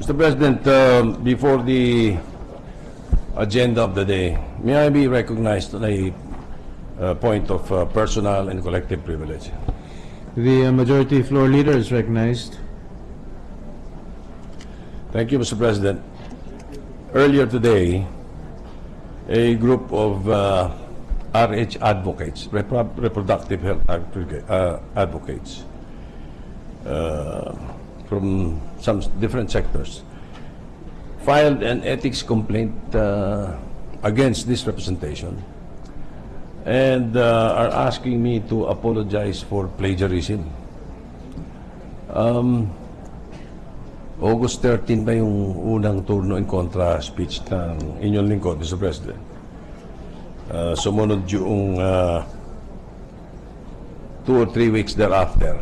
Mr. President, before the agenda of the day, may I be recognized on a point of personal and collective privilege? The majority floor leader is recognized. Thank you, Mr. President. Earlier today, a group of RH advocates, reproductive health advocates, from some different sectors, filed an ethics complaint against this representation and are asking me to apologize for plagiarism. August 13 ba yung unang turno in contra speech ng inyong lingkod, Mr. President? Sumunod yung 2 or 3 weeks thereafter,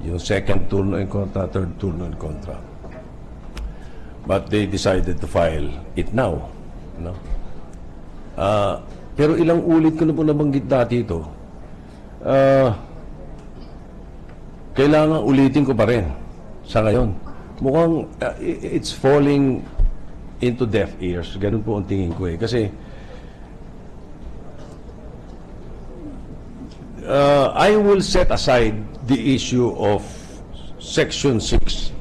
yung second turno in contra, third turno in contra. But they decided to file it now. No? Pero ilang ulit ko na po nabanggit dati ito. Kailangan ulitin ko pa rin sa ngayon. Mukhang it's falling into deaf ears. Ganun po ang tingin ko eh. Kasi I will set aside the issue of Section 6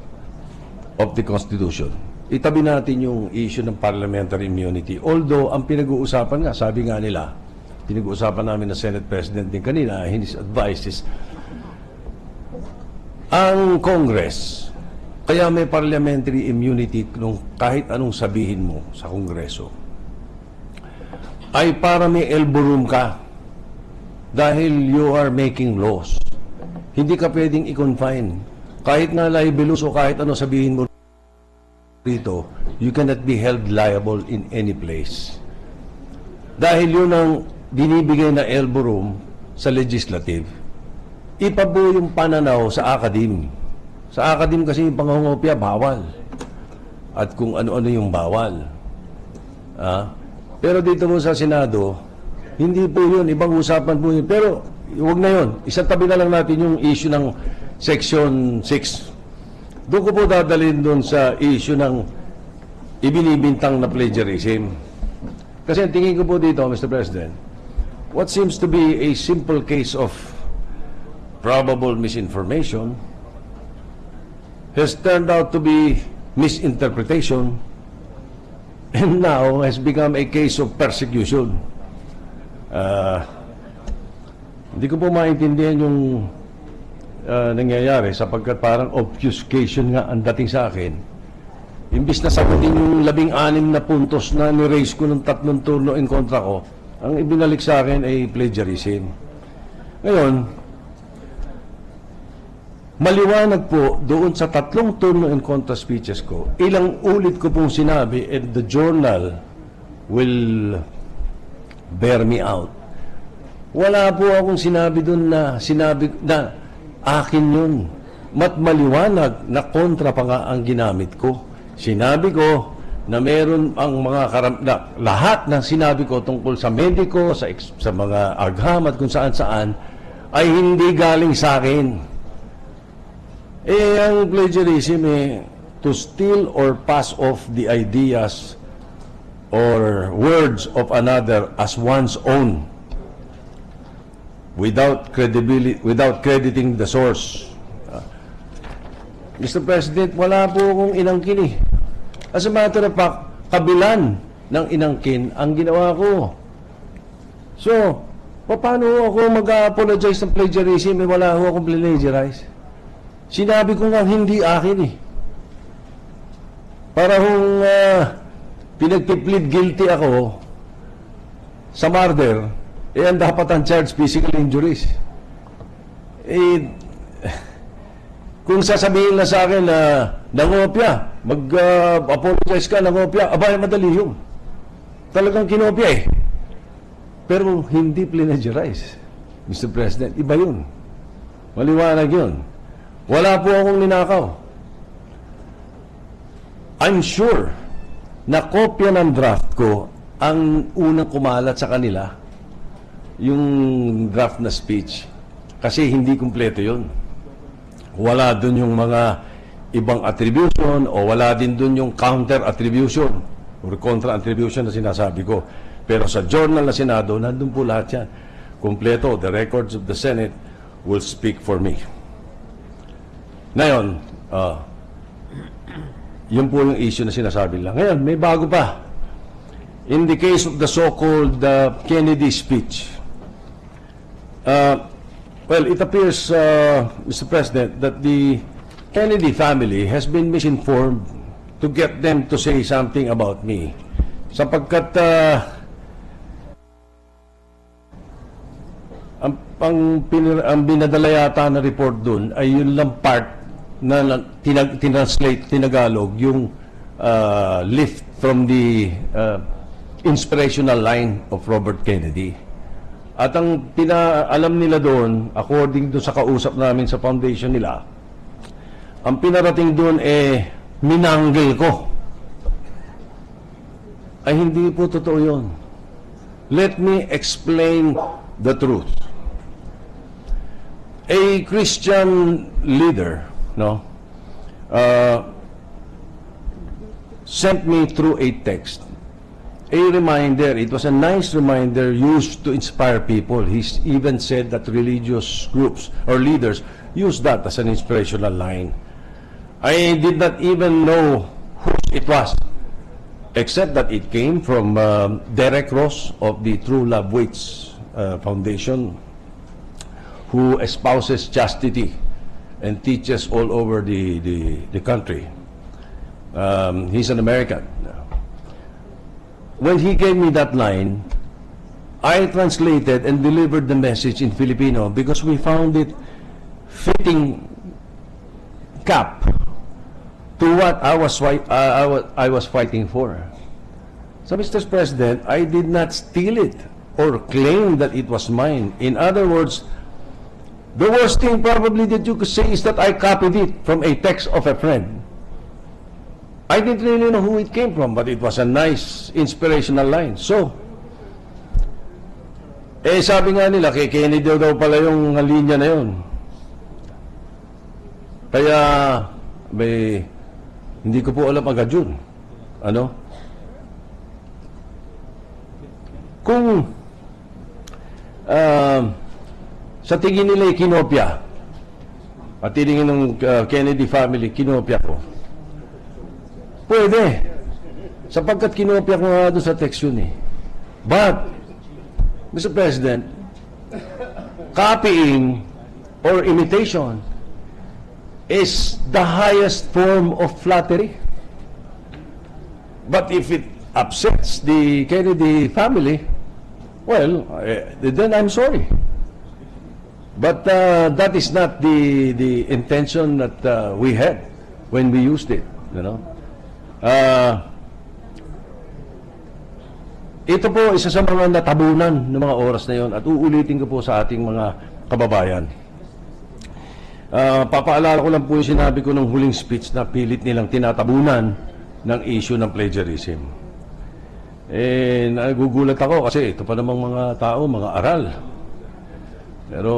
of the Constitution. Itabi natin yung issue ng parliamentary immunity. Although, ang pinag-uusapan nga, sabi nga nila, pinag-uusapan namin na Senate President din kanina, his advice is, ang Congress, kaya may parliamentary immunity nung kahit anong sabihin mo sa Kongreso, ay para may elbow room ka dahil you are making laws. Hindi ka pwedeng i-confine. Kahit na libelous o kahit ano sabihin mo dito, you cannot be held liable in any place. Dahil yun ang binibigay na elbow room sa legislative. Iba po yung pananaw sa academe. Sa academe kasi yung pangungopia, bawal. At kung ano-ano yung bawal. Pero dito po sa Senado, hindi po yun. Ibang usapan po yun. Pero huwag na yun. Isang tabi na lang natin yung issue ng Section 6. Doon ko po dadalhin doon sa issue ng ibinibintang na plagiarism. Kasi ang tingin ko po dito, Mr. President, what seems to be a simple case of probable misinformation has turned out to be misinterpretation and now has become a case of persecution. Hindi ko po maintindihan yung nangyayari sapagkat parang obfuscation nga ang dating sa akin. Imbis na sagutin yung 16 na puntos na ni-raise ko ng 3 turno in kontra ko, ang ibinalik sa akin ay plagiarism. Ngayon, maliwanag po doon sa 3 turno in kontra speeches ko, ilang ulit ko pong sinabi and the journal will bear me out. Wala po akong sinabi doon na akin yun. Maliwanag na kontra pa nga ang ginamit ko. Sinabi ko na meron ang mga lahat ng sinabi ko tungkol sa mediko, sa mga agham at kung saan-saan ay hindi galing sa akin. Ang plagiarism to steal or pass off the ideas or words of another as one's own without crediting the source. Mr. President, wala po akong inangkin. As a matter of fact, kabilan ng inangkin ang ginawa ko. So, paano ako mag-apologize ng plagiarism wala ho akong plagiarize? Sinabi ko nga hindi akin Para kung pinagpiplead guilty ako sa murder, ang dapat ang charge physical injuries. Kung sasabihin na sa akin na nangopya, mag-apologize ka, nangopya, abay, madali yun. Talagang kinopya Pero hindi plagiarize, Mr. President. Iba yun. Maliwanag yun. Wala po akong ninakaw. I'm sure na kopya ng draft ko ang unang kumalat sa kanila, yung draft na speech. Kasi hindi kumpleto yun. Wala dun yung mga ibang attribution o wala din dun yung counter attribution or contra attribution na sinasabi ko. Pero sa journal na Senado, nandun po lahat yan. Kompleto, the records of the Senate will speak for me. Ngayon, yun po yung issue na sinasabi lang. Ngayon, may bago pa. In the case of the so-called Kennedy speech, well, it appears, Mr. President, that the Kennedy family has been misinformed to get them to say something about me. Sapagkat ang binadala yata na report dun ay yun lang part na tinranslate, tinagalog, yung lift from the inspirational line of Robert Kennedy. At ang pinaalam nila doon, according to sa kausap namin sa foundation nila, ang pinarating doon minanggil ko. Ay hindi po totoo yun. Let me explain the truth. A Christian leader, sent me through a text a reminder. It was a nice reminder used to inspire people. He even said that religious groups or leaders use that as an inspirational line. I did not even know who it was, except that it came from Derek Ross of the True Love Waits Foundation, who espouses chastity and teaches all over the country. He's an American. When he gave me that line, I translated and delivered the message in Filipino because we found it fitting cap to what I was fighting for. So, Mr. President, I did not steal it or claim that it was mine. In other words, the worst thing probably that you could say is that I copied it from a text of a friend. I didn't really know who it came from, but it was a nice, inspirational line. So, sabi nga nila, kay Kennedy daw pala yung linya na yun. Kaya, hindi ko po alam agad yun. Kung sa tingin nila kinopya, at tingin ng Kennedy family, kinopya ko, pwede. Sapagkat kinopya ko nga doon sa text yun . But, Mr. President, copying or imitation is the highest form of flattery. But if it upsets the Kennedy family, well, then I'm sorry. But that is not the intention that we had when we used it, Ito po isa sa mga natabunan ng mga oras na yon at uulitin ko po sa ating mga kababayan. Papaalala ko lang po yung sinabi ko ng huling speech na pilit nilang tinatabunan ng issue ng plagiarism. Nagugulat ako kasi ito pa namang mga tao, mga aral. Pero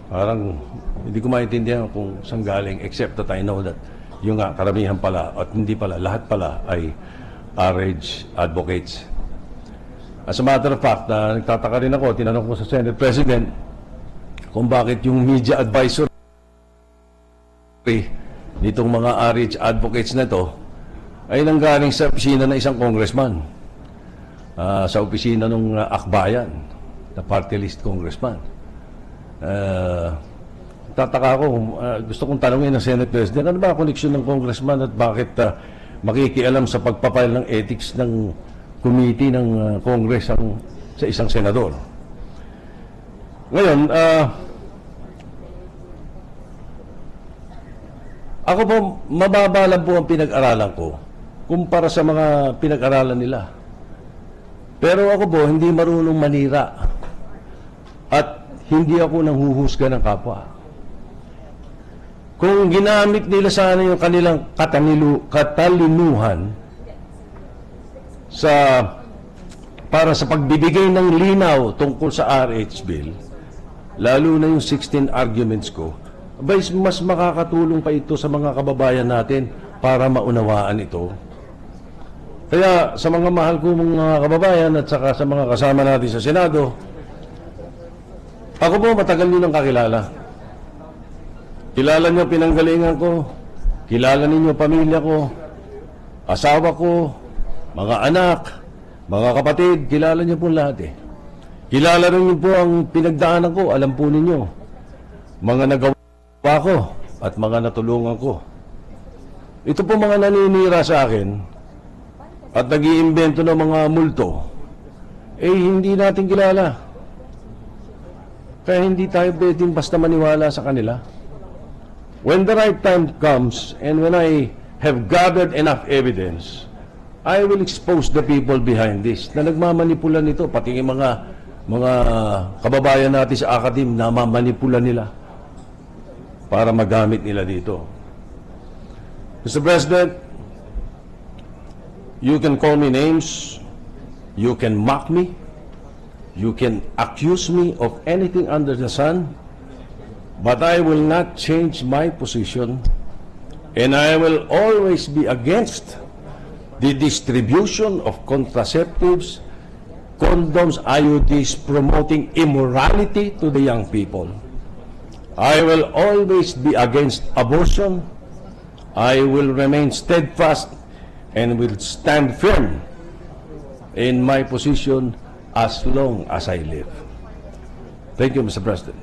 parang hindi ko maintindihan kung saan galing, except that I know that yung karamihan pala at hindi pala, lahat pala ay RH advocates. As a matter of fact, nagtataka rin ako, tinanong ko sa Senate President kung bakit yung media advisor nitong mga RH advocates na to ay nanggaling sa opisina ng isang congressman, sa opisina ng Akbayan, na party list congressman. Tataka ako, gusto kong tanongin ng Senate President, ano ba ang koneksyon ng congressman at bakit makikialam sa pagpapile ng ethics ng committee ng Congress sa isang senador? Ngayon, ako po, mababa lang po ang pinag-aralan ko kumpara sa mga pinag-aralan nila. Pero ako po, hindi marunong manira at hindi ako nanghuhusga ng kapwa. Kung ginamit nila sana yung kanilang katalinuhan para sa pagbibigay ng linaw tungkol sa RH bill, lalo na yung 16 arguments ko, Vice, mas makakatulong pa ito sa mga kababayan natin para maunawaan ito. Kaya sa mga mahal ko mga kababayan at saka sa mga kasama natin sa Senado, ako po matagal nyo nang kakilala. Kilala niyo pinanggalingan ko, kilala ninyo pamilya ko, asawa ko, mga anak, mga kapatid, kilala niyo po lahat eh. Kilala rin niyo po ang pinagdaanan ko, alam po ninyo. Mga nagawa ko at mga natulungan ko. Ito po mga naninira sa akin at nag-iimbento ng mga multo, eh hindi natin kilala. Kaya hindi tayo pwedeng basta maniwala sa kanila. When the right time comes and when I have gathered enough evidence, I will expose the people behind this na nagmamanipula nito, pati yung mga kababayan natin sa academe na mamanipula nila para magamit nila dito. Mr. President, you can call me names, you can mock me, you can accuse me of anything under the sun, but I will not change my position, and I will always be against the distribution of contraceptives, condoms, IUDs, promoting immorality to the young people. I will always be against abortion. I will remain steadfast and will stand firm in my position as long as I live. Thank you, Mr. President.